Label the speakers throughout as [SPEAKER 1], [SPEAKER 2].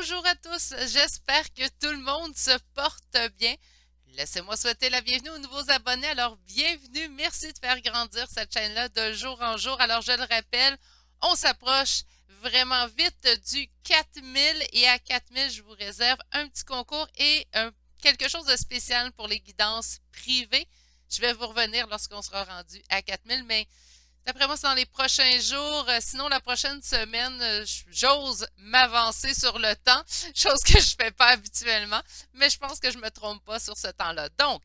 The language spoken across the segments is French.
[SPEAKER 1] Bonjour à tous, j'espère que tout le monde se porte bien. Laissez-moi souhaiter la bienvenue aux nouveaux abonnés. Alors, bienvenue, merci de faire grandir cette chaîne-là de jour en jour. Alors, je le rappelle, on s'approche vraiment vite du 4000 et à 4000, je vous réserve un petit concours et quelque chose de spécial pour les guidances privées. Je vais vous revenir lorsqu'on sera rendu à 4000, mais d'après moi, c'est dans les prochains jours. Sinon, la prochaine semaine, j'ose m'avancer sur le temps, chose que je ne fais pas habituellement, mais je pense que je ne me trompe pas sur ce temps-là. Donc,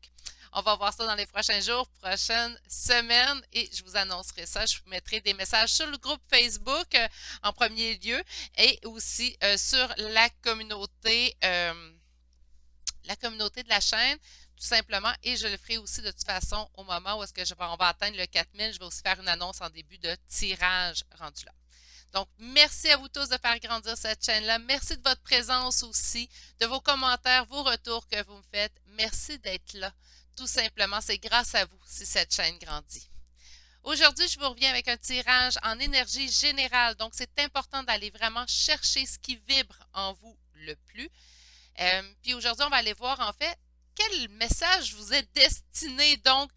[SPEAKER 1] on va voir ça dans les prochains jours, prochaines semaines, et je vous annoncerai ça. Je vous mettrai des messages sur le groupe Facebook en premier lieu et aussi sur la communauté de la chaîne, tout simplement, et je le ferai aussi de toute façon au moment où est-ce que on va atteindre le 4000, je vais aussi faire une annonce en début de tirage rendu là. Donc, merci à vous tous de faire grandir cette chaîne-là. Merci de votre présence aussi, de vos commentaires, vos retours que vous me faites. Merci d'être là. Tout simplement, c'est grâce à vous si cette chaîne grandit. Aujourd'hui, je vous reviens avec un tirage en énergie générale. Donc, c'est important d'aller vraiment chercher ce qui vibre en vous le plus. Puis aujourd'hui, on va aller voir en fait quel message vous est destiné. Donc,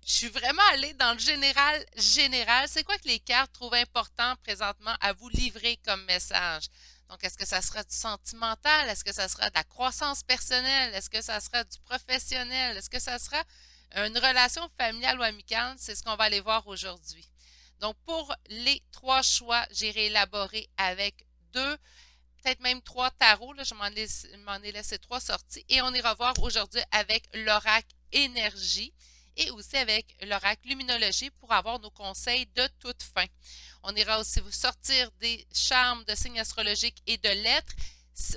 [SPEAKER 1] je suis vraiment allée dans le général général. C'est quoi que les cartes trouvent important présentement à vous livrer comme message? Donc, est-ce que ça sera du sentimental? Est-ce que ça sera de la croissance personnelle? Est-ce que ça sera du professionnel? Est-ce que ça sera une relation familiale ou amicale? C'est ce qu'on va aller voir aujourd'hui. Donc, pour les trois choix, j'ai réélaboré avec deux peut-être même trois tarots. Là, je m'en ai laissé trois sorties. Et on ira voir aujourd'hui avec l'oracle énergie et aussi avec l'oracle luminologie pour avoir nos conseils de toute fin. On ira aussi vous sortir des charmes de signes astrologiques et de lettres.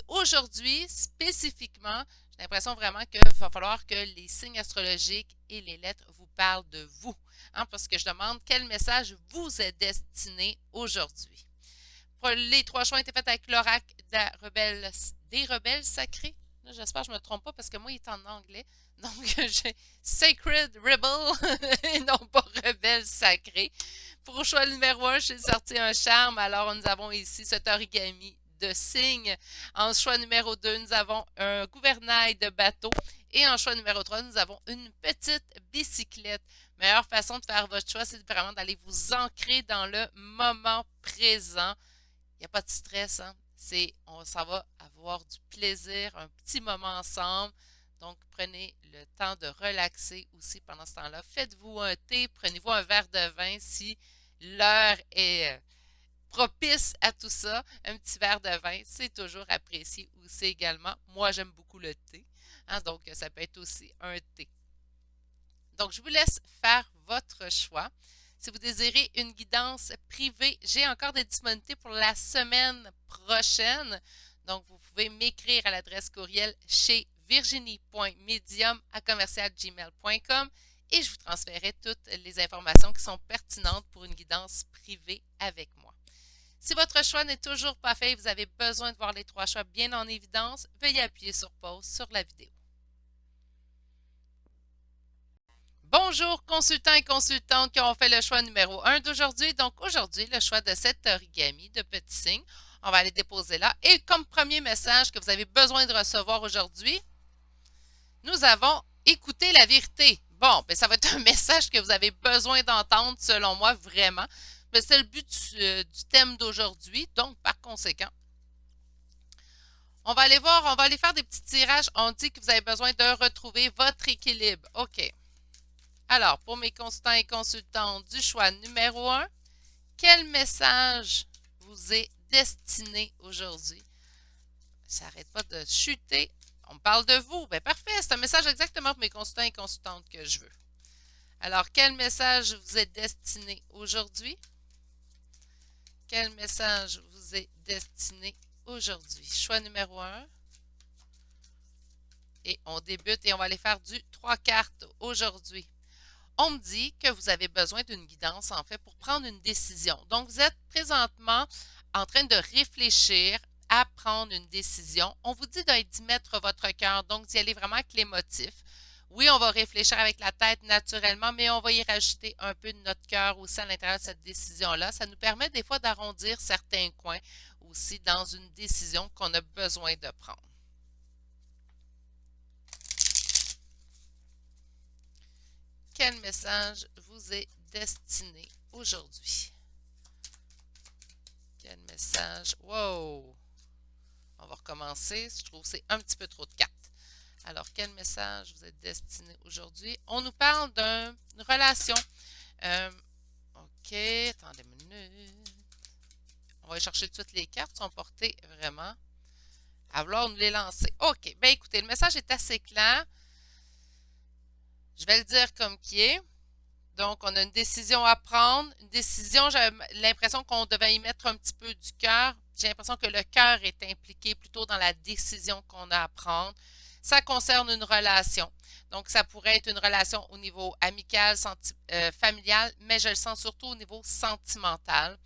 [SPEAKER 1] Aujourd'hui, spécifiquement, j'ai l'impression vraiment qu'il va falloir que les signes astrologiques et les lettres vous parlent de vous. Hein, parce que je demande quel message vous est destiné aujourd'hui. Les trois choix ont été faits avec l'oracle des rebelles sacrés. J'espère que je ne me trompe pas parce que moi, il est en anglais. Donc, j'ai Sacred Rebel et non pas rebelle sacré. Pour le choix numéro 1, j'ai sorti un charme. Alors, nous avons ici cet origami de cygne. En choix numéro 2, nous avons un gouvernail de bateau. Et en choix numéro 3, nous avons une petite bicyclette. Meilleure façon de faire votre choix, c'est vraiment d'aller vous ancrer dans le moment présent. Il n'y a pas de stress, hein? On s'en va avoir du plaisir, un petit moment ensemble. Donc, prenez le temps de relaxer aussi pendant ce temps-là. Faites-vous un thé, prenez-vous un verre de vin si l'heure est propice à tout ça. Un petit verre de vin, c'est toujours apprécié aussi également. Moi, j'aime beaucoup le thé, hein? Donc ça peut être aussi un thé. Donc, je vous laisse faire votre choix. Si vous désirez une guidance privée, j'ai encore des disponibilités pour la semaine prochaine. Donc, vous pouvez m'écrire à l'adresse courriel chez virginie.medium@gmail.com et je vous transférerai toutes les informations qui sont pertinentes pour une guidance privée avec moi. Si votre choix n'est toujours pas fait et vous avez besoin de voir les trois choix bien en évidence, veuillez appuyer sur pause sur la vidéo. Bonjour consultants et consultantes qui ont fait le choix numéro 1 d'aujourd'hui. Donc aujourd'hui, le choix de cet origami de petits signes. On va aller déposer là. Et comme premier message que vous avez besoin de recevoir aujourd'hui, nous avons écouté la vérité. Bon, ben ça va être un message que vous avez besoin d'entendre selon moi vraiment. Mais c'est le but du thème d'aujourd'hui. Donc par conséquent, on va aller voir, on va aller faire des petits tirages. On dit que vous avez besoin de retrouver votre équilibre. OK. Alors, pour mes consultants et consultantes du choix numéro 1, quel message vous est destiné aujourd'hui? Ça n'arrête pas de chuter. On me parle de vous. Bien, parfait. C'est un message exactement pour mes consultants et consultantes que je veux. Alors, quel message vous est destiné aujourd'hui? Quel message vous est destiné aujourd'hui? Choix numéro 1. Et on débute et on va aller faire du 3 cartes aujourd'hui. On me dit que vous avez besoin d'une guidance, en fait, pour prendre une décision. Donc, vous êtes présentement en train de réfléchir à prendre une décision. On vous dit d'y mettre votre cœur, donc d'y aller vraiment avec les motifs. Oui, on va réfléchir avec la tête naturellement, mais on va y rajouter un peu de notre cœur aussi à l'intérieur de cette décision-là. Ça nous permet des fois d'arrondir certains coins aussi dans une décision qu'on a besoin de prendre. Quel message vous est destiné aujourd'hui? Quel message? Wow! On va recommencer. Je trouve que c'est un petit peu trop de cartes. Alors, quel message vous êtes destiné aujourd'hui? On nous parle d'une relation. OK, attendez une minute. On va aller chercher toutes les cartes. Sont portées vraiment à vouloir nous les lancer. OK, bien écoutez, le message est assez clair. Je vais le dire comme qui est. Donc, on a une décision à prendre. Une décision, j'avais l'impression qu'on devait y mettre un petit peu du cœur. J'ai l'impression que le cœur est impliqué plutôt dans la décision qu'on a à prendre. Ça concerne une relation. Donc, ça pourrait être une relation au niveau amical, familial, mais je le sens surtout au niveau sentimental.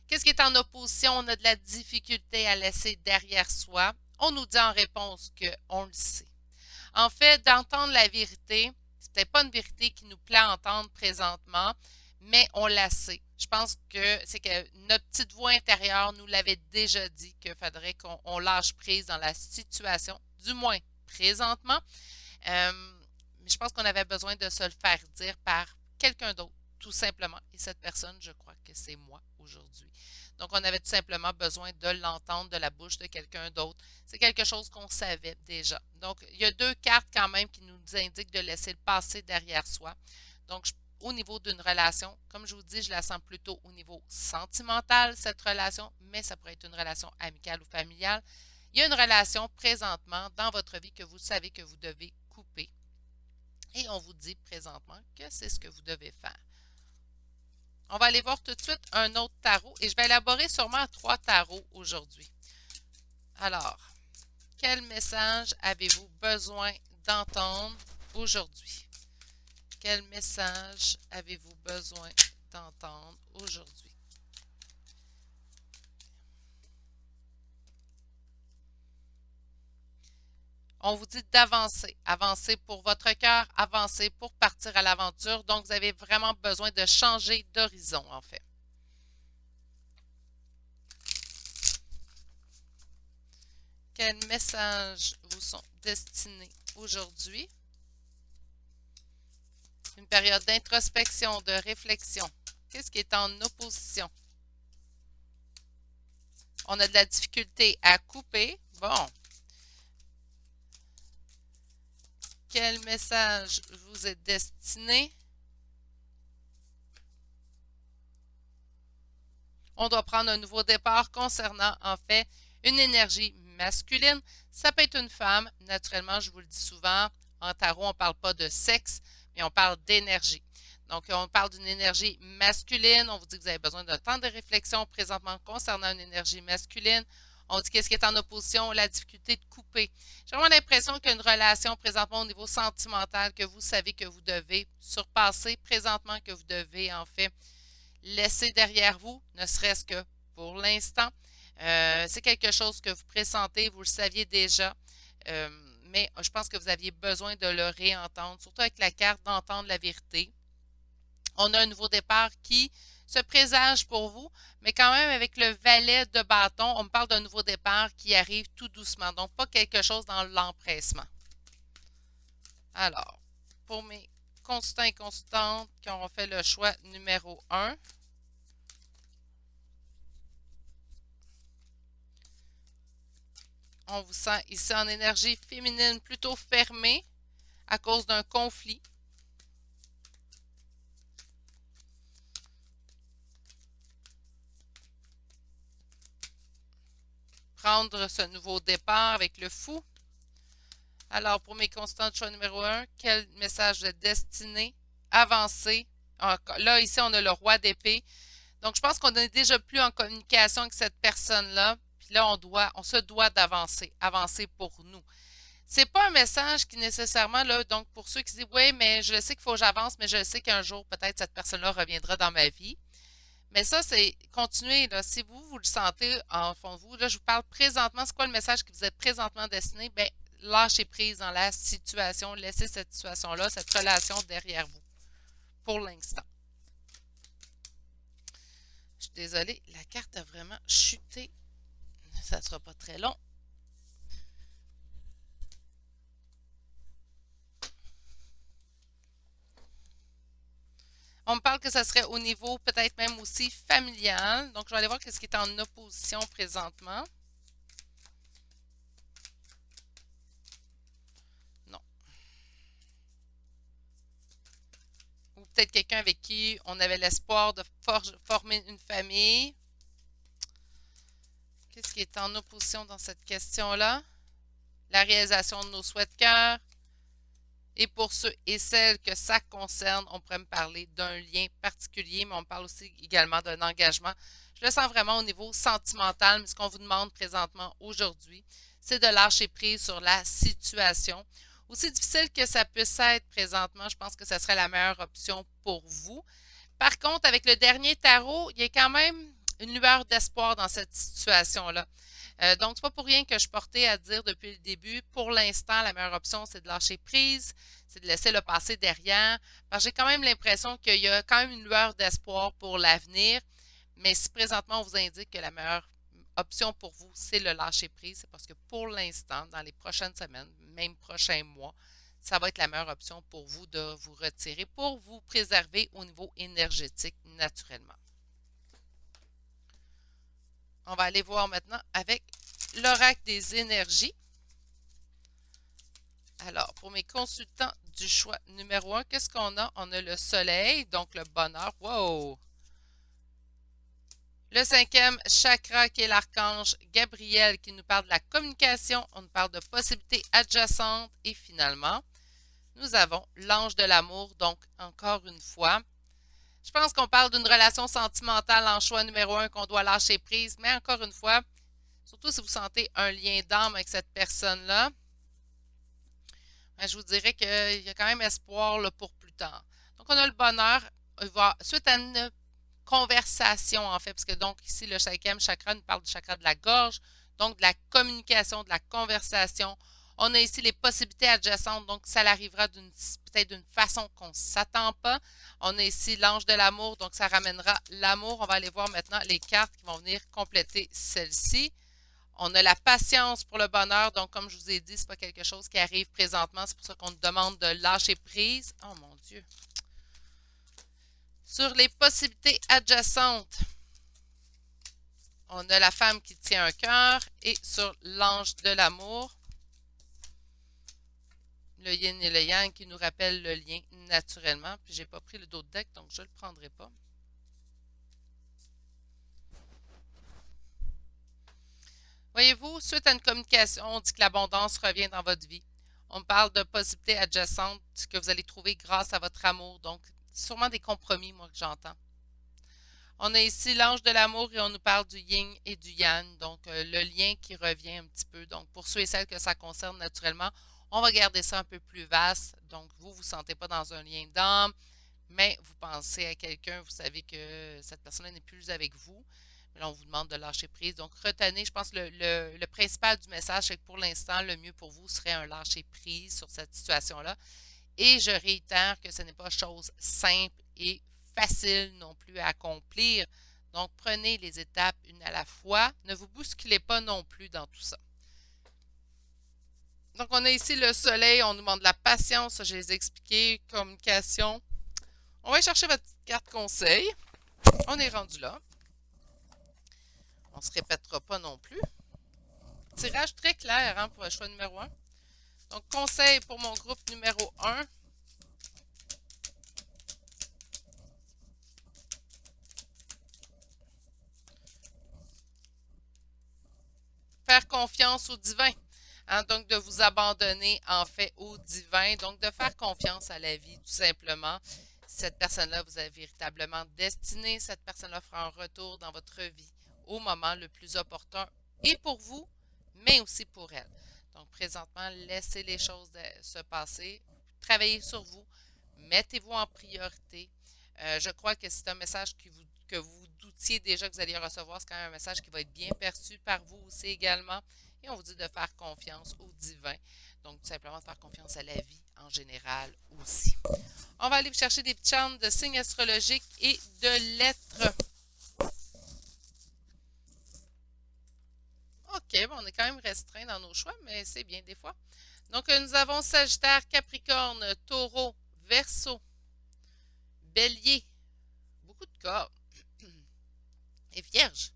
[SPEAKER 1] Qu'est-ce qui est en opposition? On a de la difficulté à laisser derrière soi. On nous dit en réponse qu'on le sait. En fait, d'entendre la vérité, c'est peut-être pas une vérité qui nous plaît à entendre présentement, mais on la sait. Je pense que c'est que notre petite voix intérieure nous l'avait déjà dit qu'il faudrait qu'on lâche prise dans la situation, du moins présentement. Mais je pense qu'on avait besoin de se le faire dire par quelqu'un d'autre, tout simplement. Et cette personne, je crois que c'est moi aujourd'hui. Donc, on avait tout simplement besoin de l'entendre de la bouche de quelqu'un d'autre. C'est quelque chose qu'on savait déjà. Donc, il y a deux cartes quand même qui nous indiquent de laisser le passé derrière soi. Donc, au niveau d'une relation, comme je vous dis, je la sens plutôt au niveau sentimental, cette relation, mais ça pourrait être une relation amicale ou familiale. Il y a une relation présentement dans votre vie que vous savez que vous devez couper. Et on vous dit présentement que c'est ce que vous devez faire. On va aller voir tout de suite un autre tarot et je vais élaborer sûrement 3 tarots aujourd'hui. Alors, quel message avez-vous besoin d'entendre aujourd'hui? Quel message avez-vous besoin d'entendre aujourd'hui? On vous dit d'avancer. Avancer pour votre cœur, avancer pour partir à l'aventure. Donc, vous avez vraiment besoin de changer d'horizon, en fait. Quels messages vous sont destinés aujourd'hui? Une période d'introspection, de réflexion. Qu'est-ce qui est en opposition? On a de la difficulté à couper. Bon. Quel message vous est destiné? On doit prendre un nouveau départ concernant, en fait, une énergie masculine. Ça peut être une femme. Naturellement, je vous le dis souvent, en tarot, on ne parle pas de sexe, mais on parle d'énergie. Donc, on parle d'une énergie masculine. On vous dit que vous avez besoin d'un temps de réflexion présentement concernant une énergie masculine. On dit qu'est-ce qui est en opposition, la difficulté de couper. J'ai vraiment l'impression qu'il y a une relation présentement au niveau sentimental que vous savez que vous devez surpasser, présentement que vous devez en fait laisser derrière vous, ne serait-ce que pour l'instant. C'est quelque chose que vous pressentez, vous le saviez déjà, mais je pense que vous aviez besoin de le réentendre, surtout avec la carte d'entendre la vérité. On a un nouveau départ qui se présage pour vous, mais quand même avec le valet de bâton, on me parle d'un nouveau départ qui arrive tout doucement, donc pas quelque chose dans l'empressement. Alors, pour mes consultants et consultantes qui auront fait le choix numéro 1, on vous sent ici en énergie féminine plutôt fermée à cause d'un conflit. Prendre ce nouveau départ avec le fou. Alors, pour mes constants de choix numéro 1, quel message de destinée? Avancer. Là, ici, on a le roi d'épée. Donc, je pense qu'on est déjà plus en communication avec cette personne-là. Puis là, on se doit d'avancer. Avancer pour nous. C'est pas un message qui nécessairement, là, donc pour ceux qui disent, oui, mais je sais qu'il faut que j'avance, mais je sais qu'un jour, peut-être, cette personne-là reviendra dans ma vie. Mais ça, c'est continuer. Là. Si vous le sentez en fond de vous, là, je vous parle présentement, c'est quoi le message qui vous est présentement destiné? Bien, lâcher prise dans la situation, laisser cette situation-là, cette relation derrière vous, pour l'instant. Je suis désolée, la carte a vraiment chuté. Ça ne sera pas très long. On me parle que ça serait au niveau peut-être même aussi familial. Donc, je vais aller voir ce qui est en opposition présentement. Non. Ou peut-être quelqu'un avec qui on avait l'espoir de former une famille. Qu'est-ce qui est en opposition dans cette question-là? La réalisation de nos souhaits de cœur. Et pour ceux et celles que ça concerne, on pourrait me parler d'un lien particulier, mais on me parle aussi également d'un engagement. Je le sens vraiment au niveau sentimental, mais ce qu'on vous demande présentement aujourd'hui, c'est de lâcher prise sur la situation. Aussi difficile que ça puisse être présentement, je pense que ce serait la meilleure option pour vous. Par contre, avec le dernier tarot, il y a quand même une lueur d'espoir dans cette situation-là. Donc, c'est pas pour rien que je portais à dire depuis le début, pour l'instant, la meilleure option, c'est de lâcher prise, c'est de laisser le passé derrière. Parce que j'ai quand même l'impression qu'il y a quand même une lueur d'espoir pour l'avenir. Mais si présentement on vous indique que la meilleure option pour vous, c'est le lâcher prise, c'est parce que pour l'instant, dans les prochaines semaines, même prochains mois, ça va être la meilleure option pour vous de vous retirer pour vous préserver au niveau énergétique naturellement. On va aller voir maintenant avec l'oracle des énergies. Alors, pour mes consultants du choix numéro 1, qu'est-ce qu'on a? On a le soleil, donc le bonheur. Wow! Le cinquième chakra qui est l'archange Gabriel qui nous parle de la communication. On nous parle de possibilités adjacentes. Et finalement, nous avons l'ange de l'amour. Donc, encore une fois, je pense qu'on parle d'une relation sentimentale en choix numéro 1 qu'on doit lâcher prise. Mais encore une fois, surtout si vous sentez un lien d'âme avec cette personne-là, je vous dirais qu'il y a quand même espoir là, pour plus tard. Donc, on a le bonheur. Suite à une conversation, en fait, parce que donc ici, le cinquième chakra nous parle du chakra de la gorge, donc de la communication, de la conversation. On a ici les possibilités adjacentes, donc ça arrivera peut-être d'une façon qu'on ne s'attend pas. On a ici l'ange de l'amour, donc ça ramènera l'amour. On va aller voir maintenant les cartes qui vont venir compléter celle-ci. On a la patience pour le bonheur, donc comme je vous ai dit, ce n'est pas quelque chose qui arrive présentement, c'est pour ça qu'on nous demande de lâcher prise. Oh mon Dieu! Sur les possibilités adjacentes, on a la femme qui tient un cœur et sur l'ange de l'amour, le yin et le yang qui nous rappellent le lien naturellement. Puis j'ai pas pris le dos de deck, donc je ne le prendrai pas. Voyez-vous, suite à une communication, on dit que l'abondance revient dans votre vie. On parle de possibilités adjacentes que vous allez trouver grâce à votre amour. Donc, sûrement des compromis, moi, que j'entends. On a ici l'ange de l'amour et on nous parle du yin et du yang, donc le lien qui revient un petit peu. Donc, pour ceux et celles que ça concerne naturellement, on va garder ça un peu plus vaste. Donc, vous ne vous sentez pas dans un lien d'âme, mais vous pensez à quelqu'un, vous savez que cette personne n'est plus avec vous. Mais là, on vous demande de lâcher prise. Donc, retenez, je pense que le principal du message, c'est que pour l'instant, le mieux pour vous serait un lâcher prise sur cette situation-là. Et je réitère que ce n'est pas chose simple et facile non plus à accomplir. Donc, prenez les étapes une à la fois. Ne vous bousculez pas non plus dans tout ça. Donc, on a ici le soleil. On nous demande de la patience. Ça, je les ai expliqué. Communication. On va chercher votre carte conseil. On est rendu là. On ne se répétera pas non plus. Tirage très clair hein, pour le choix numéro 1. Donc, conseil pour mon groupe numéro 1. Faire confiance au divin. Hein, donc, de vous abandonner en fait au divin. Donc, de faire confiance à la vie, tout simplement. Cette personne-là vous est véritablement destinée. Cette personne-là fera un retour dans votre vie au moment le plus opportun et pour vous, mais aussi pour elle. Donc, présentement, laissez les choses se passer. Travaillez sur vous. Mettez-vous en priorité. Je crois que c'est un message que vous doutiez déjà que vous alliez recevoir. C'est quand même un message qui va être bien perçu par vous aussi également. et on vous dit de faire confiance au divin. Donc, tout simplement de faire confiance à la vie en général aussi. On va aller vous chercher des petites charmes de signes astrologiques et de lettres. OK, bon, on est quand même restreint dans nos choix, mais c'est bien des fois. Donc, nous avons Sagittaire, Capricorne, Taureau, Verseau, Bélier, beaucoup de corps, et Vierge.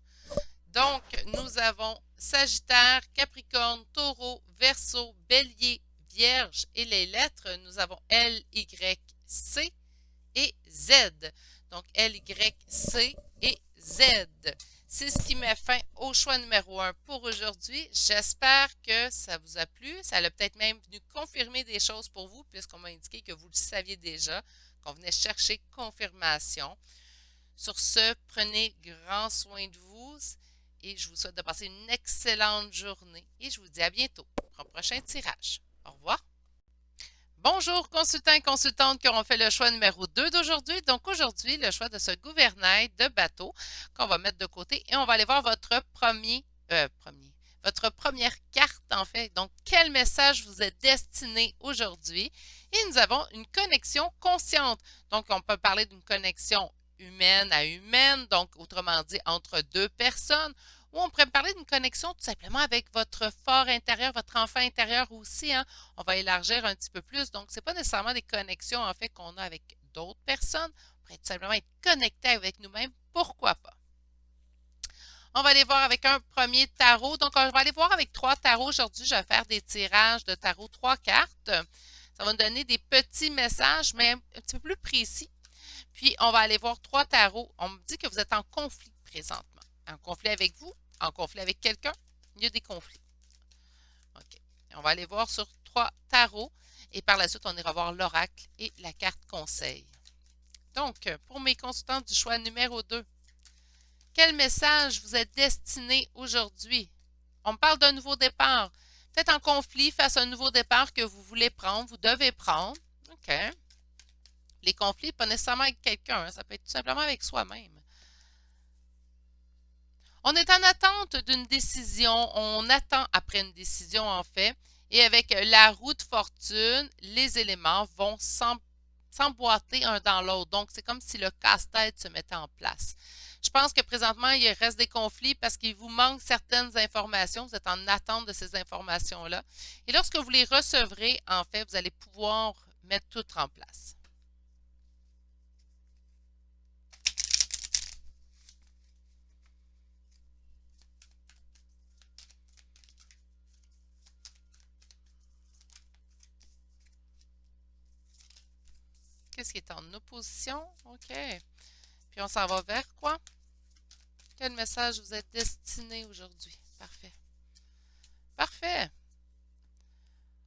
[SPEAKER 1] Donc, nous avons Sagittaire, Capricorne, Taureau, Verseau, Bélier, Vierge. Et les lettres, nous avons L, Y, C et Z. Donc, L, Y, C et Z. C'est ce qui met fin au choix numéro 1 pour aujourd'hui. J'espère que ça vous a plu. Ça a peut-être même venu confirmer des choses pour vous, puisqu'on m'a indiqué que vous le saviez déjà, qu'on venait chercher confirmation. Sur ce, prenez grand soin de vous et je vous souhaite de passer une excellente journée et je vous dis à bientôt pour un prochain tirage. Au revoir. Bonjour consultants et consultantes qui auront fait le choix numéro 2 d'aujourd'hui. Donc aujourd'hui, le choix de ce gouvernail de bateau qu'on va mettre de côté et on va aller voir votre votre première carte en fait. Donc quel message vous est destiné aujourd'hui? Et nous avons une connexion consciente. Donc on peut parler d'une connexion humaine à humaine, donc autrement dit entre deux personnes, ou on pourrait parler d'une connexion tout simplement avec votre fort intérieur, votre enfant intérieur aussi, hein. On va élargir un petit peu plus. Donc, ce n'est pas nécessairement des connexions en fait qu'on a avec d'autres personnes. On pourrait tout simplement être connecté avec nous-mêmes. Pourquoi pas? On va aller voir avec un premier tarot. Donc, on va aller voir avec 3 tarots aujourd'hui. Je vais faire des tirages de tarot 3 cartes. Ça va nous donner des petits messages, mais un petit peu plus précis. Puis, on va aller voir 3 tarots. On me dit que vous êtes en conflit présentement. En conflit avec vous, en conflit avec quelqu'un. Il y a des conflits. OK. On va aller voir sur 3 tarots et par la suite, on ira voir l'oracle et la carte conseil. Donc, pour mes consultants du choix numéro 2, quel message vous est destiné aujourd'hui? On me parle d'un nouveau départ. Peut-être en conflit face à un nouveau départ que vous voulez prendre, vous devez prendre. OK. Les conflits, pas nécessairement avec quelqu'un, hein, ça peut être tout simplement avec soi-même. On est en attente d'une décision, on attend après une décision en fait, et avec la roue de fortune, les éléments vont s'emboîter un dans l'autre. Donc, c'est comme si le casse-tête se mettait en place. Je pense que présentement, il reste des conflits parce qu'il vous manque certaines informations. Vous êtes en attente de ces informations-là. Et lorsque vous les recevrez, en fait, vous allez pouvoir mettre tout en place. Qu'est-ce qui est en opposition? OK. Puis on s'en va vers quoi? Quel message vous êtes destiné aujourd'hui? Parfait. Parfait.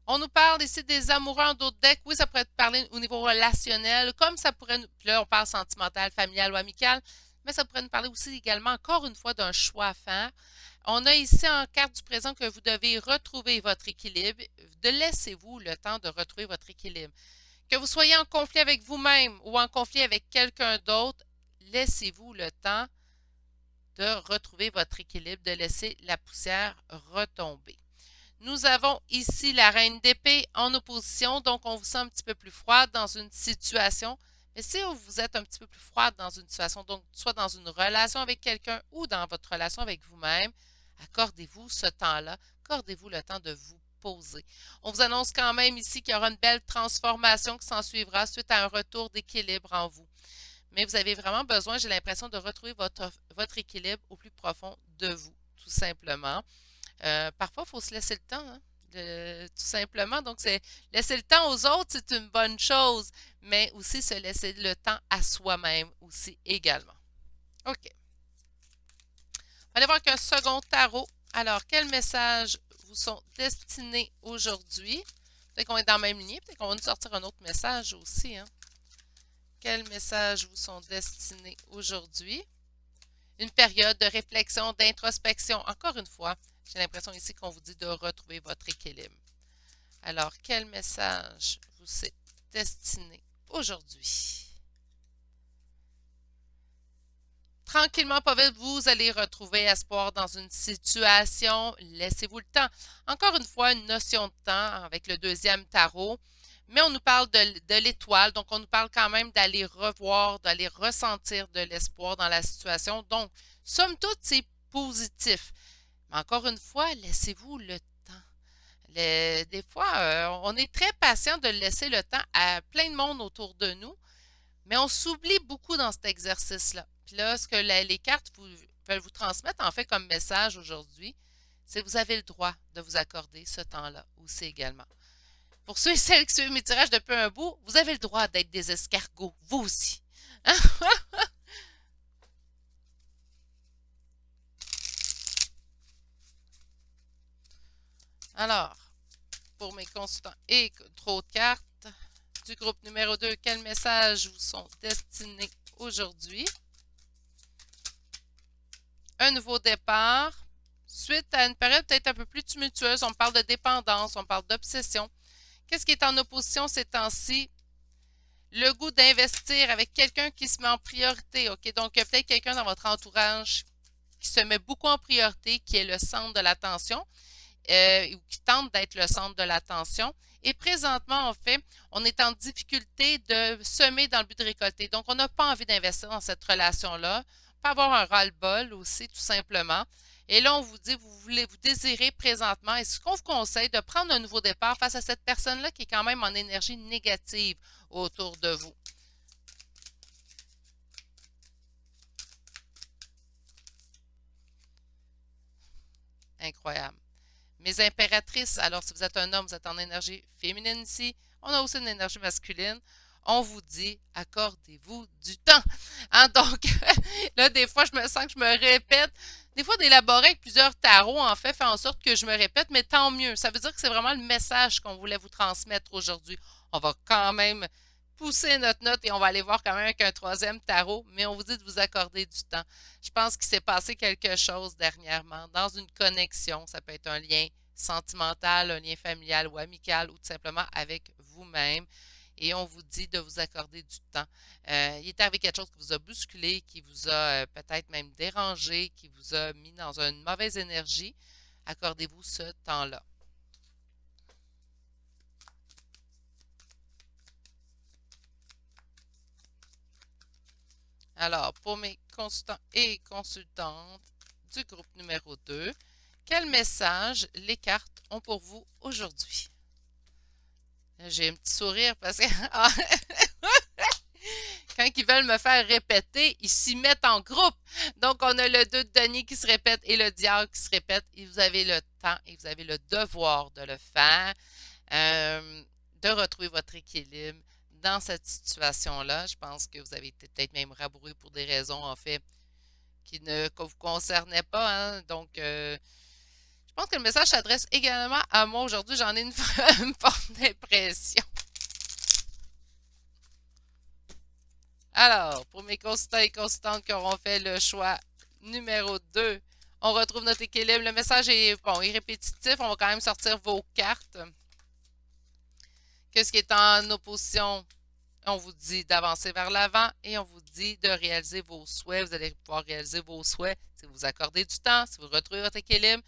[SPEAKER 1] On nous parle ici des amoureux en d'autres decks. Oui, ça pourrait être parlé au niveau relationnel, comme ça pourrait nous. Puis là, on parle sentimental, familial ou amical, mais ça pourrait nous parler aussi également, encore une fois, d'un choix à faire. On a ici en carte du présent que vous devez retrouver votre équilibre. Laissez-vous le temps de retrouver votre équilibre. Que vous soyez en conflit avec vous-même ou en conflit avec quelqu'un d'autre, laissez-vous le temps de retrouver votre équilibre, de laisser la poussière retomber. Nous avons ici la reine d'épée en opposition, donc on vous sent un petit peu plus froide dans une situation. Mais si vous êtes un petit peu plus froide dans une situation, donc soit dans une relation avec quelqu'un ou dans votre relation avec vous-même, accordez-vous ce temps-là, accordez-vous le temps de vous poser. On vous annonce quand même ici qu'il y aura une belle transformation qui s'en suivra suite à un retour d'équilibre en vous. Mais vous avez vraiment besoin, j'ai l'impression, de retrouver votre équilibre au plus profond de vous, tout simplement. Parfois, il faut se laisser le temps, hein, tout simplement. Donc, c'est laisser le temps aux autres, c'est une bonne chose, mais aussi se laisser le temps à soi-même aussi également. OK. On va aller voir qu'un second tarot. Alors, quels messages vous sont destinés aujourd'hui? Peut-être qu'on est dans la même lignée, peut-être qu'on va nous sortir un autre message aussi, hein. Quels messages vous sont destinés aujourd'hui? Une période de réflexion, d'introspection. Encore une fois, j'ai l'impression ici qu'on vous dit de retrouver votre équilibre. Alors, quel message vous est destiné aujourd'hui? tranquillement, pas vite, vous allez retrouver espoir dans une situation. Laissez-vous le temps. Encore une fois, une notion de temps avec le deuxième tarot. Mais on nous parle de l'étoile, donc on nous parle quand même d'aller revoir, d'aller ressentir de l'espoir dans la situation. Donc, somme toute, c'est positif. Mais encore une fois, laissez-vous le temps. Des fois, on est très patient de laisser le temps à plein de monde autour de nous, mais on s'oublie beaucoup dans cet exercice-là. Puis là, ce que les cartes veulent vous transmettre en fait comme message aujourd'hui, c'est que vous avez le droit de vous accorder ce temps-là aussi également. Pour ceux et celles qui suivent mes tirages depuis un bout, vous avez le droit d'être des escargots, vous aussi. Hein? Alors, pour mes consultants et trop de cartes du groupe numéro 2, quels messages vous sont destinés aujourd'hui? Un nouveau départ, suite à une période peut-être un peu plus tumultueuse, on parle de dépendance, on parle d'obsession. Qu'est-ce qui est en opposition ces temps-ci? Le goût d'investir avec quelqu'un qui se met en priorité, OK? Donc, il y a peut-être quelqu'un dans votre entourage qui se met beaucoup en priorité, qui est le centre de l'attention, ou qui tente d'être le centre de l'attention. Et présentement, en fait, on est en difficulté de semer dans le but de récolter. Donc, on n'a pas envie d'investir dans cette relation-là. On peut avoir un ras-le-bol aussi, tout simplement. Et là, on vous dit, vous désirez présentement, et ce qu'on vous conseille, de prendre un nouveau départ face à cette personne-là qui est quand même en énergie négative autour de vous. Incroyable. Mes impératrices, alors si vous êtes un homme, vous êtes en énergie féminine ici. On a aussi une énergie masculine. On vous dit, accordez-vous du temps. Hein, donc, là, des fois, je me sens que je me répète. Des fois, d'élaborer avec plusieurs tarots, en fait en sorte que je me répète, mais tant mieux. Ça veut dire que c'est vraiment le message qu'on voulait vous transmettre aujourd'hui. On va quand même pousser notre note et on va aller voir quand même avec un troisième tarot, mais on vous dit de vous accorder du temps. Je pense qu'il s'est passé quelque chose dernièrement dans une connexion. Ça peut être un lien sentimental, un lien familial ou amical ou tout simplement avec vous-même. Et on vous dit de vous accorder du temps. Il est arrivé quelque chose qui vous a bousculé, qui vous a peut-être même dérangé, qui vous a mis dans une mauvaise énergie. Accordez-vous ce temps-là. Alors, pour mes consultants et consultantes du groupe numéro 2, quel message les cartes ont pour vous aujourd'hui? J'ai un petit sourire parce que quand ils veulent me faire répéter, ils s'y mettent en groupe. Donc, on a le 2 de denier qui se répète et le diable qui se répète. Et vous avez le temps et vous avez le devoir de le faire, de retrouver votre équilibre dans cette situation-là. Je pense que vous avez été peut-être même rabroué pour des raisons, en fait, qui ne vous concernaient pas. Hein? Donc, je pense que le message s'adresse également à moi aujourd'hui. J'en ai une, une forte impression. Alors, pour mes consultants et consultantes qui auront fait le choix numéro 2, on retrouve notre équilibre. Le message est, bon, est répétitif. On va quand même sortir vos cartes. Qu'est-ce qui est en opposition? On vous dit d'avancer vers l'avant et on vous dit de réaliser vos souhaits. Vous allez pouvoir réaliser vos souhaits si vous accordez du temps, si vous retrouvez votre équilibre.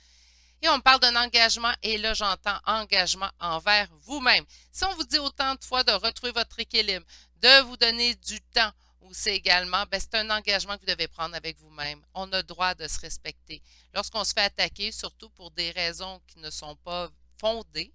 [SPEAKER 1] Et on me parle d'un engagement, et là, j'entends engagement envers vous-même. Si on vous dit autant de fois de retrouver votre équilibre, de vous donner du temps, ou c'est également, c'est un engagement que vous devez prendre avec vous-même. On a le droit de se respecter. Lorsqu'on se fait attaquer, surtout pour des raisons qui ne sont pas fondées,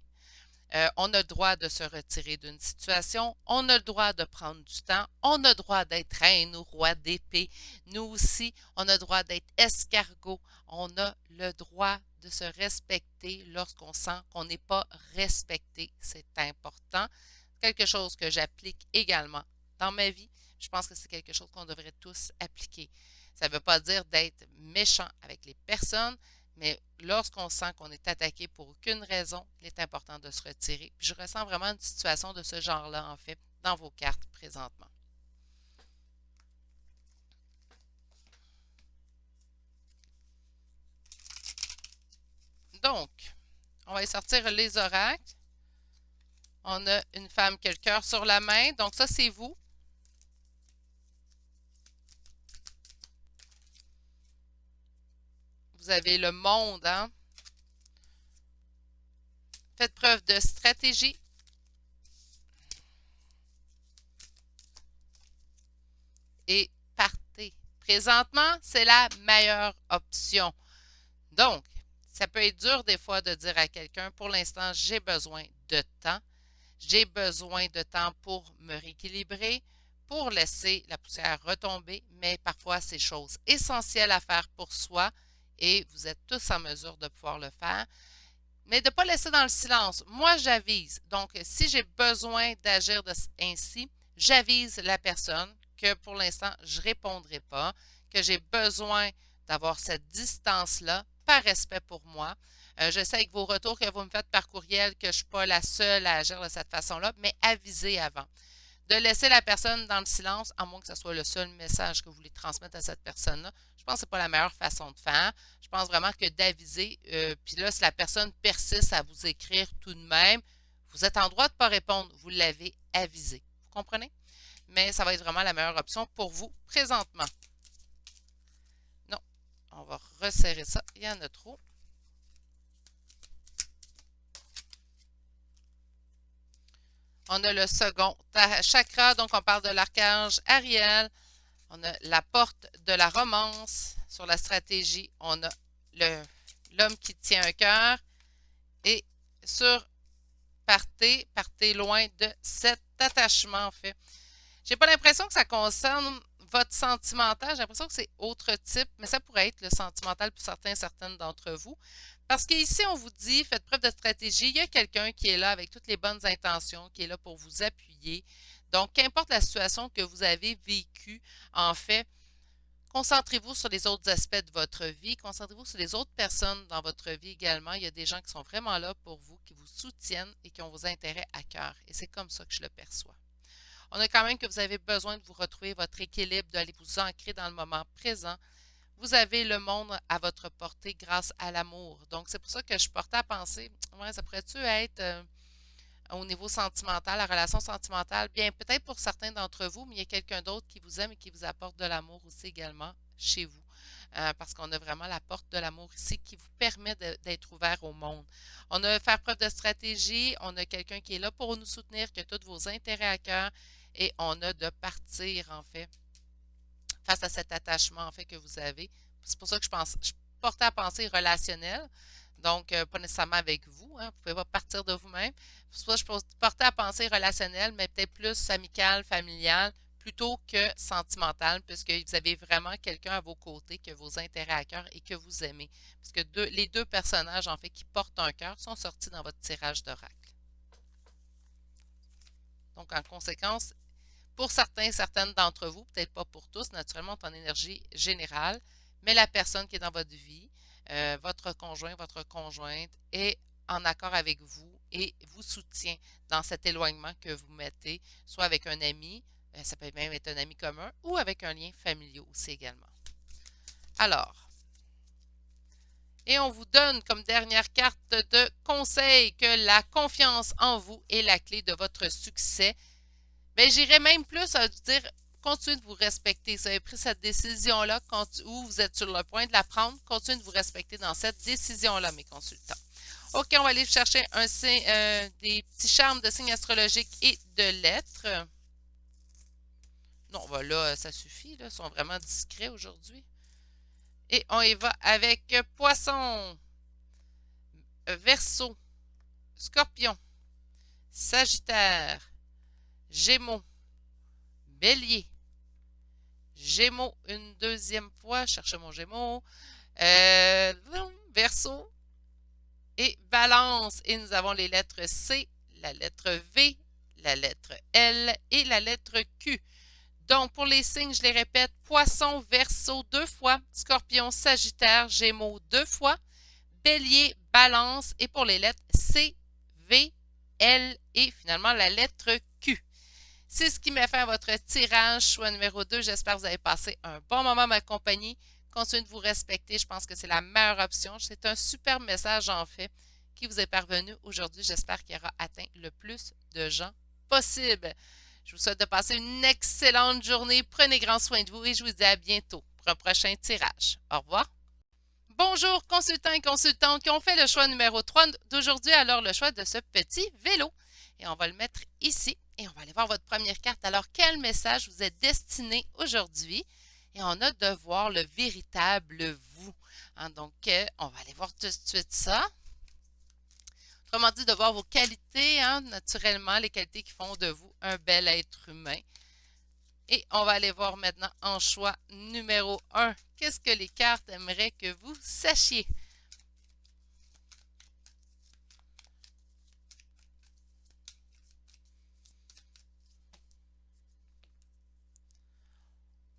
[SPEAKER 1] on a le droit de se retirer d'une situation, on a le droit de prendre du temps, on a le droit d'être reine ou roi d'épée. Nous aussi, on a le droit d'être escargot. On a le droit de se respecter lorsqu'on sent qu'on n'est pas respecté. C'est important. Quelque chose que j'applique également dans ma vie. Je pense que c'est quelque chose qu'on devrait tous appliquer. Ça ne veut pas dire d'être méchant avec les personnes, mais lorsqu'on sent qu'on est attaqué pour aucune raison, il est important de se retirer. Puis je ressens vraiment une situation de ce genre-là, en fait, dans vos cartes présentement. Donc, on va aller sortir les oracles. On a une femme qui a le cœur sur la main. Donc, ça, c'est vous. vous avez le monde, hein? Faites preuve de stratégie. Et partez. Présentement, c'est la meilleure option. Donc, ça peut être dur des fois de dire à quelqu'un, pour l'instant, j'ai besoin de temps. J'ai besoin de temps pour me rééquilibrer, pour laisser la poussière retomber, mais parfois c'est chose essentielle à faire pour soi et vous êtes tous en mesure de pouvoir le faire. Mais de ne pas laisser dans le silence. Moi, j'avise. Donc, si j'ai besoin d'agir ainsi, j'avise la personne que pour l'instant, je ne répondrai pas, que j'ai besoin d'avoir cette distance-là par respect pour moi. Je sais avec vos retours que vous me faites par courriel que je ne suis pas la seule à agir de cette façon-là, mais avisez avant. De laisser la personne dans le silence, à moins que ce soit le seul message que vous voulez transmettre à cette personne-là, je pense que ce n'est pas la meilleure façon de faire. Je pense vraiment que d'aviser, puis là, si la personne persiste à vous écrire tout de même, vous êtes en droit de ne pas répondre, vous l'avez avisé. Vous comprenez? Mais ça va être vraiment la meilleure option pour vous présentement. Non, on va resserrer ça, il y en a trop. On a le second chakra, donc on parle de l'archange Ariel. On a la porte de la romance. Sur la stratégie, on a l'homme qui tient un cœur. Et sur partez loin de cet attachement, en fait. J'ai pas l'impression que ça concerne votre sentimental. J'ai l'impression que c'est autre type, mais ça pourrait être le sentimental pour certaines d'entre vous. Parce qu'ici, on vous dit, faites preuve de stratégie. Il y a quelqu'un qui est là avec toutes les bonnes intentions, qui est là pour vous appuyer. Donc, qu'importe la situation que vous avez vécue, en fait, concentrez-vous sur les autres aspects de votre vie. Concentrez-vous sur les autres personnes dans votre vie également. Il y a des gens qui sont vraiment là pour vous, qui vous soutiennent et qui ont vos intérêts à cœur. Et c'est comme ça que je le perçois. On a quand même que vous avez besoin de vous retrouver votre équilibre, d'aller vous ancrer dans le moment présent. Vous avez le monde à votre portée grâce à l'amour. Donc, c'est pour ça que je portais à penser, ouais, ça pourrait-tu être au niveau sentimental, la relation sentimentale? Bien, peut-être pour certains d'entre vous, mais il y a quelqu'un d'autre qui vous aime et qui vous apporte de l'amour aussi également chez vous. Parce qu'on a vraiment la porte de l'amour ici qui vous permet d'être ouvert au monde. On a faire preuve de stratégie, on a quelqu'un qui est là pour nous soutenir, qui a tous vos intérêts à cœur et on a de partir en fait face à cet attachement en fait que vous avez. C'est pour ça que je portais à penser relationnel, donc pas nécessairement avec vous, hein, vous ne pouvez pas partir de vous-même. C'est pour ça que je portais à penser relationnel, mais peut-être plus amical, familial, plutôt que sentimental, puisque vous avez vraiment quelqu'un à vos côtés qui a vos intérêts à cœur et que vous aimez. Parce que les deux personnages, en fait, qui portent un cœur sont sortis dans votre tirage d'oracle. Donc, en conséquence, pour certaines d'entre vous, peut-être pas pour tous, naturellement, en énergie générale, mais la personne qui est dans votre vie, votre conjoint, votre conjointe, est en accord avec vous et vous soutient dans cet éloignement que vous mettez, soit avec un ami, ça peut même être un ami commun, ou avec un lien familial aussi également. Alors, et on vous donne comme dernière carte de conseil que la confiance en vous est la clé de votre succès. Bien, j'irais même plus à dire, continuez de vous respecter. Si vous avez pris cette décision-là où vous êtes sur le point de la prendre, continuez de vous respecter dans cette décision-là, mes consultants. OK, on va aller chercher des petits charmes de signes astrologiques et de lettres. Non, ben là, ça suffit. Là, ils sont vraiment discrets aujourd'hui. Et on y va avec Poisson, Verseau, Scorpion, Sagittaire, Gémeaux, Bélier, Gémeaux une deuxième fois, cherchez mon Gémeaux, Verseau et Balance. Et nous avons les lettres C, la lettre V, la lettre L et la lettre Q. Donc, pour les signes, je les répète, Poisson, Verseau 2 fois, Scorpion, Sagittaire, Gémeaux 2 fois, Bélier, Balance et pour les lettres C, V, L et finalement la lettre Q. C'est ce qui m'a fait à votre tirage, choix numéro 2. J'espère que vous avez passé un bon moment à ma compagnie. Continuez de vous respecter. Je pense que c'est la meilleure option. C'est un super message, en fait, qui vous est parvenu aujourd'hui. J'espère qu'il aura atteint le plus de gens possible. Je vous souhaite de passer une excellente journée. Prenez grand soin de vous et je vous dis à bientôt pour un prochain tirage. Au revoir. Bonjour consultants et consultantes qui ont fait le choix numéro 3 d'aujourd'hui, alors le choix de ce petit vélo. Et on va le mettre ici et on va aller voir votre première carte. Alors quel message vous est destiné aujourd'hui? Et on a de voir le véritable vous. Hein, donc on va aller voir tout de suite ça. Autrement dit, de voir vos qualités, hein, naturellement, les qualités qui font de vous un bel être humain. Et on va aller voir maintenant en choix numéro 1. Qu'est-ce que les cartes aimeraient que vous sachiez?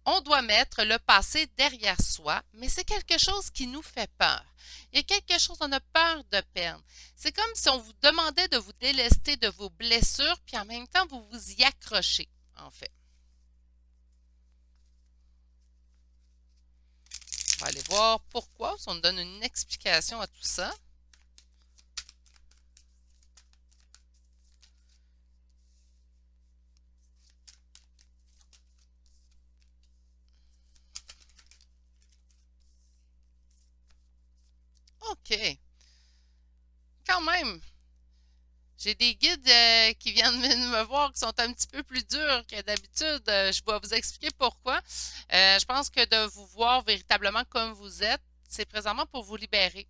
[SPEAKER 1] On doit mettre le passé derrière soi, mais c'est quelque chose qui nous fait peur. Il y a quelque chose, on a peur de perdre. C'est comme si on vous demandait de vous délester de vos blessures, puis en même temps, vous vous y accrochez, en fait. On va aller voir pourquoi, si on nous donne une explication à tout ça. OK. Quand même, j'ai des guides qui viennent me voir qui sont un petit peu plus durs que d'habitude. Je vais vous expliquer pourquoi. Je pense que de vous voir véritablement comme vous êtes, c'est présentement pour vous libérer.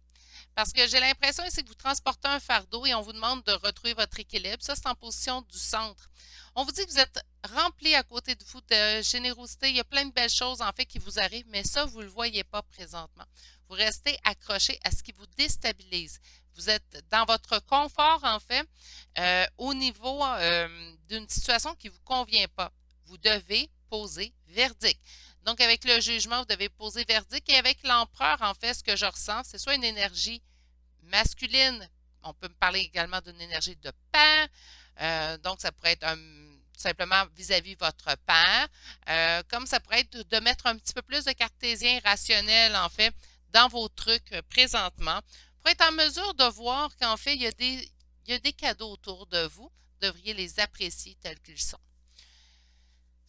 [SPEAKER 1] Parce que j'ai l'impression ici que vous transportez un fardeau et on vous demande de retrouver votre équilibre. Ça, c'est en position du centre. On vous dit que vous êtes rempli à côté de vous de générosité. Il y a plein de belles choses, en fait, qui vous arrivent, mais ça, vous ne le voyez pas présentement. Vous restez accroché à ce qui vous déstabilise. Vous êtes dans votre confort, en fait, au niveau d'une situation qui ne vous convient pas. Vous devez poser verdict. Donc, avec le jugement, vous devez poser verdict. Et avec l'empereur, en fait, ce que je ressens, c'est soit une énergie masculine. On peut me parler également d'une énergie de père. Donc, ça pourrait être simplement vis-à-vis votre père. Comme ça pourrait être de mettre un petit peu plus de cartésien rationnel, en fait, dans vos trucs présentement, pour être en mesure de voir qu'en fait, il y a des cadeaux autour de vous. Vous devriez les apprécier tels qu'ils sont.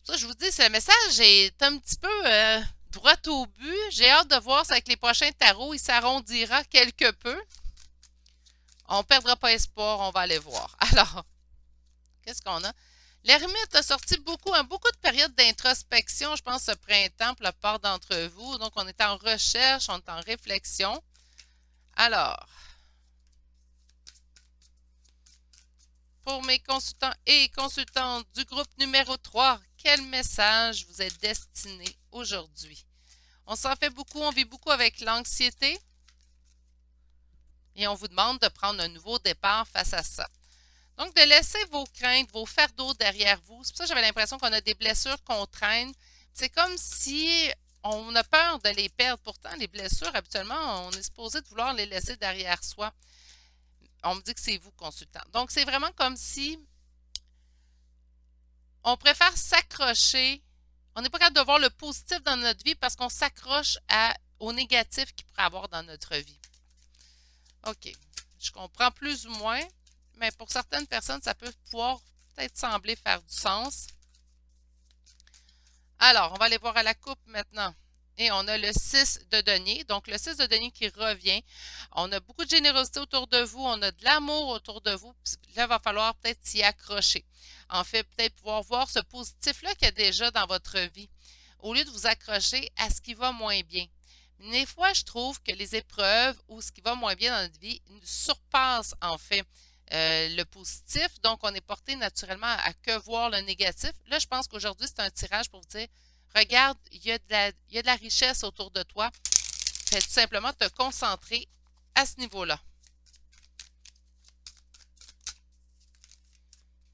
[SPEAKER 1] Ça, je vous dis, ce message est un petit peu droit au but. J'ai hâte de voir si avec les prochains tarots, il s'arrondira quelque peu. On ne perdra pas espoir, on va aller voir. Alors, qu'est-ce qu'on a? L'ermite a sorti beaucoup, hein, beaucoup de périodes d'introspection, je pense, ce printemps pour la plupart d'entre vous. Donc, on est en recherche, on est en réflexion. Alors, pour mes consultants et consultantes du groupe numéro 3, quel message vous est destiné aujourd'hui? On s'en fait beaucoup, on vit beaucoup avec l'anxiété et on vous demande de prendre un nouveau départ face à ça. Donc, de laisser vos craintes, vos fardeaux derrière vous. C'est pour ça que j'avais l'impression qu'on a des blessures qu'on traîne. C'est comme si on a peur de les perdre. Pourtant, les blessures, habituellement, on est supposé de vouloir les laisser derrière soi. On me dit que c'est vous, consultant. Donc, c'est vraiment comme si on préfère s'accrocher. On n'est pas capable de voir le positif dans notre vie parce qu'on s'accroche au négatif qu'il pourrait avoir dans notre vie. OK. Je comprends plus ou moins, mais pour certaines personnes, ça peut pouvoir peut-être sembler faire du sens. Alors, on va aller voir à la coupe maintenant. Et on a le 6 de denier. Donc, le 6 de denier qui revient. On a beaucoup de générosité autour de vous. On a de l'amour autour de vous. Là, il va falloir peut-être s'y accrocher. En fait, peut-être pouvoir voir ce positif-là qu'il y a déjà dans votre vie, au lieu de vous accrocher à ce qui va moins bien. Des fois, je trouve que les épreuves ou ce qui va moins bien dans notre vie nous surpassent en fait le positif. Donc, on est porté naturellement à que voir le négatif. Là, je pense qu'aujourd'hui, c'est un tirage pour vous dire, regarde, il y a de la richesse autour de toi. Fais tout simplement te concentrer à ce niveau-là.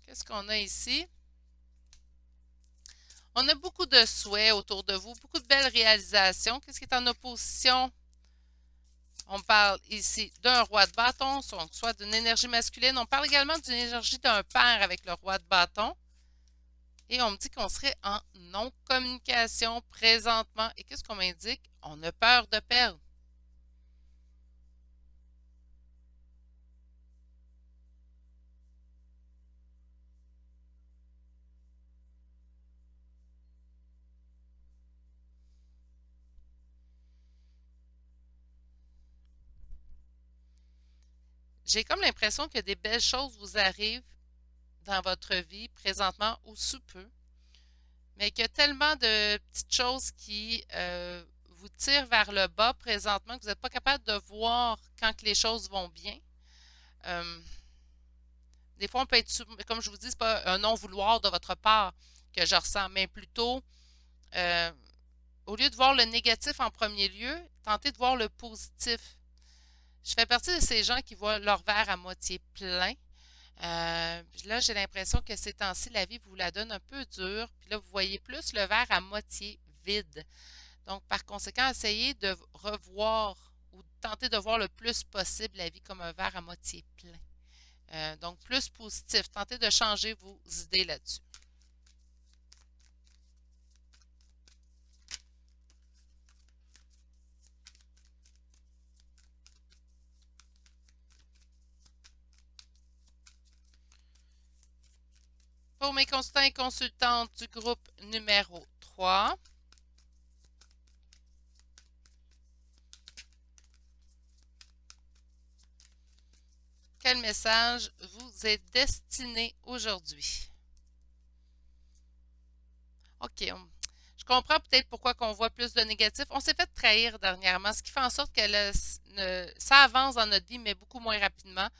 [SPEAKER 1] Qu'est-ce qu'on a ici? On a beaucoup de souhaits autour de vous, beaucoup de belles réalisations. Qu'est-ce qui est en opposition? On parle ici d'un roi de bâton, soit d'une énergie masculine. On parle également d'une énergie d'un père avec le roi de bâton. Et on me dit qu'on serait en non-communication présentement. Et qu'est-ce qu'on m'indique? On a peur de perdre. j'ai comme l'impression que des belles choses vous arrivent dans votre vie présentement ou sous peu, mais qu'il y a tellement de petites choses qui vous tirent vers le bas présentement que vous n'êtes pas capable de voir quand que les choses vont bien. Euh, des fois, on peut être, comme je vous dis, c'est pas un non-vouloir de votre part que je ressens, mais plutôt, euh, au lieu de voir le négatif en premier lieu, tentez de voir le positif. Je fais partie de ces gens qui voient leur verre à moitié plein. Là, j'ai l'impression que ces temps-ci, la vie vous la donne un peu dure. Puis là, vous voyez plus le verre à moitié vide. Donc, par conséquent, essayez de revoir ou de tenter de voir le plus possible la vie comme un verre à moitié plein. Donc, plus positif. Tentez de changer vos idées là-dessus. Pour mes consultants et consultantes du groupe numéro 3, quel message vous est destiné aujourd'hui? OK. Je comprends peut-être pourquoi on voit plus de négatifs. On s'est fait trahir dernièrement, ce qui fait en sorte que ça avance dans notre vie, mais beaucoup moins rapidement.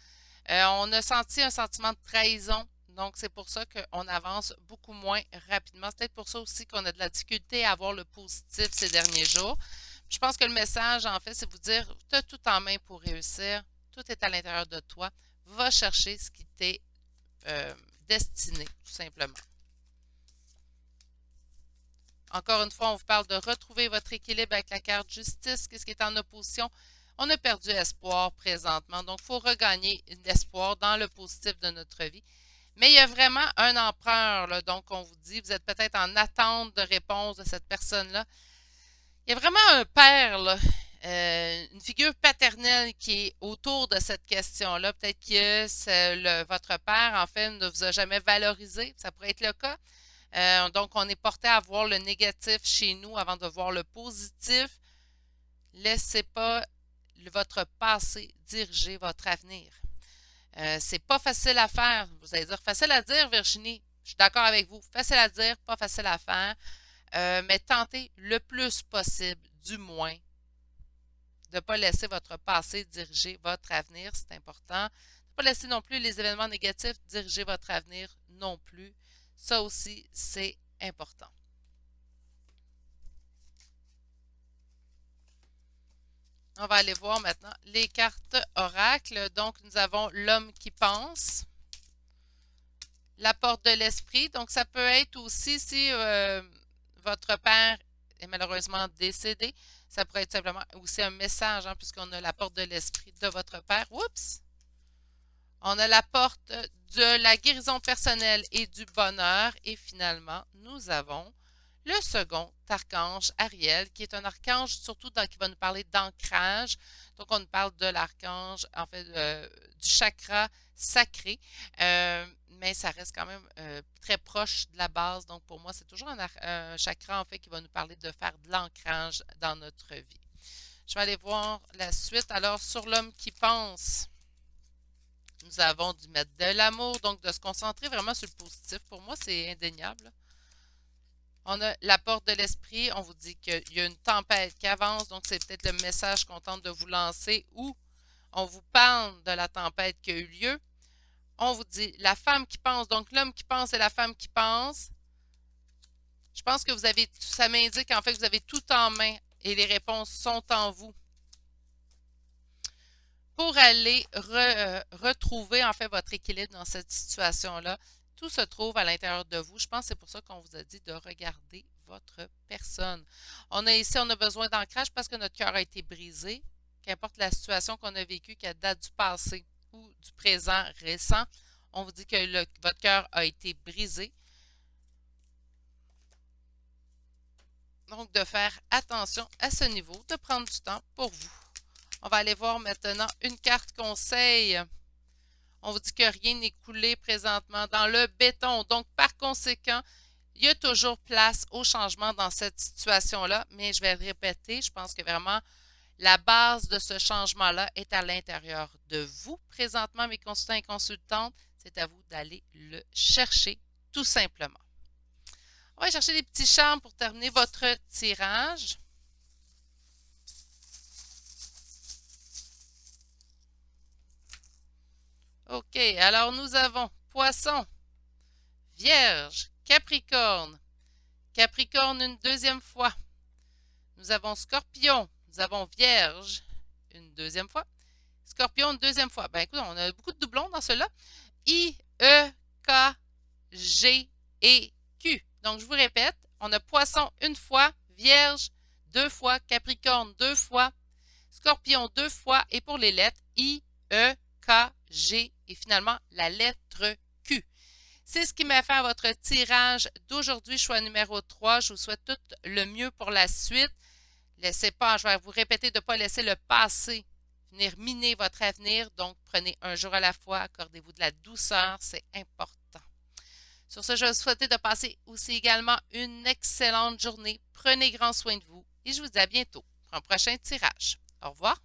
[SPEAKER 1] On a senti un sentiment de trahison, donc c'est pour ça qu'on avance beaucoup moins rapidement. C'est peut-être pour ça aussi qu'on a de la difficulté à voir le positif ces derniers jours. Je pense que le message, en fait, c'est vous dire, tu as tout en main pour réussir, tout est à l'intérieur de toi. Va chercher ce qui t'est destiné, tout simplement. Encore une fois, on vous parle de retrouver votre équilibre avec la carte justice. Qu'est-ce qui est en opposition? On a perdu espoir présentement. Donc, il faut regagner l'espoir dans le positif de notre vie. Mais il y a vraiment un empereur, là, donc on vous dit, vous êtes peut-être en attente de réponse de cette personne-là. Il y a vraiment un père, là, une figure paternelle qui est autour de cette question-là. Peut-être que votre père, en fait, ne vous a jamais valorisé. Ça pourrait être le cas. Donc, on est porté à voir le négatif chez nous avant de voir le positif. Laissez pas votre passé diriger votre avenir. C'est pas facile à faire. Vous allez dire facile à dire, Virginie. Je suis d'accord avec vous. Facile à dire, pas facile à faire. Mais tentez le plus possible, du moins, de ne pas laisser votre passé diriger votre avenir. C'est important. Ne pas laisser non plus les événements négatifs diriger votre avenir non plus. Ça aussi, c'est important. On va aller voir maintenant les cartes oracles. Donc, nous avons l'homme qui pense, la porte de l'esprit. Donc, ça peut être aussi si votre père est malheureusement décédé. Ça pourrait être simplement aussi un message, hein, puisqu'on a la porte de l'esprit de votre père. Oups! On a la porte de la guérison personnelle et du bonheur. Et finalement, nous avons le second archange, Ariel, qui est un archange surtout qui va nous parler d'ancrage. Donc, on nous parle de l'archange, en fait, du chakra sacré, mais ça reste quand même très proche de la base. Donc, pour moi, c'est toujours un chakra, en fait, qui va nous parler de faire de l'ancrage dans notre vie. Je vais aller voir la suite. Alors, sur l'homme qui pense, nous avons dû mettre de l'amour, donc de se concentrer vraiment sur le positif. Pour moi, c'est indéniable. On a la porte de l'esprit. On vous dit qu'il y a une tempête qui avance, donc c'est peut-être le message qu'on tente de vous lancer ou on vous parle de la tempête qui a eu lieu. On vous dit la femme qui pense, donc l'homme qui pense et la femme qui pense. Je pense que ça m'indique en fait que vous avez tout en main et les réponses sont en vous pour aller retrouver en fait votre équilibre dans cette situation-là. Tout se trouve à l'intérieur de vous. Je pense que c'est pour ça qu'on vous a dit de regarder votre personne. On a besoin d'ancrage parce que notre cœur a été brisé. Qu'importe la situation qu'on a vécue, qu'elle date du passé ou du présent récent, on vous dit que votre cœur a été brisé. Donc, de faire attention à ce niveau, de prendre du temps pour vous. On va aller voir maintenant une carte conseil. On vous dit que rien n'est coulé présentement dans le béton. Donc, par conséquent, il y a toujours place au changement dans cette situation-là. Mais je vais le répéter, je pense que vraiment, La base de ce changement-là est à l'intérieur de vous. Présentement, mes consultants et consultantes, c'est à vous d'aller le chercher tout simplement. On va chercher des petits charmes pour terminer votre tirage. OK, alors nous avons Poisson, Vierge, Capricorne, Capricorne une deuxième fois. Nous avons Scorpion, nous avons Vierge une deuxième fois. Scorpion une deuxième fois. Ben écoute, on a beaucoup de doublons dans ceux-là. I, E, K, G et Q. Donc, je vous répète, on a Poisson une fois, Vierge deux fois, Capricorne deux fois, Scorpion deux fois et pour les lettres I, E, K, G et finalement la lettre Q. C'est ce qui m'a fait à votre tirage d'aujourd'hui, choix numéro 3. Je vous souhaite tout le mieux pour la suite. Laissez pas, je vais vous répéter de ne pas laisser le passé venir miner votre avenir. Donc, prenez un jour à la fois, accordez-vous de la douceur, c'est important. Sur ce, je vais vous souhaiter de passer aussi également une excellente journée. Prenez grand soin de vous et je vous dis à bientôt pour un prochain tirage. Au revoir.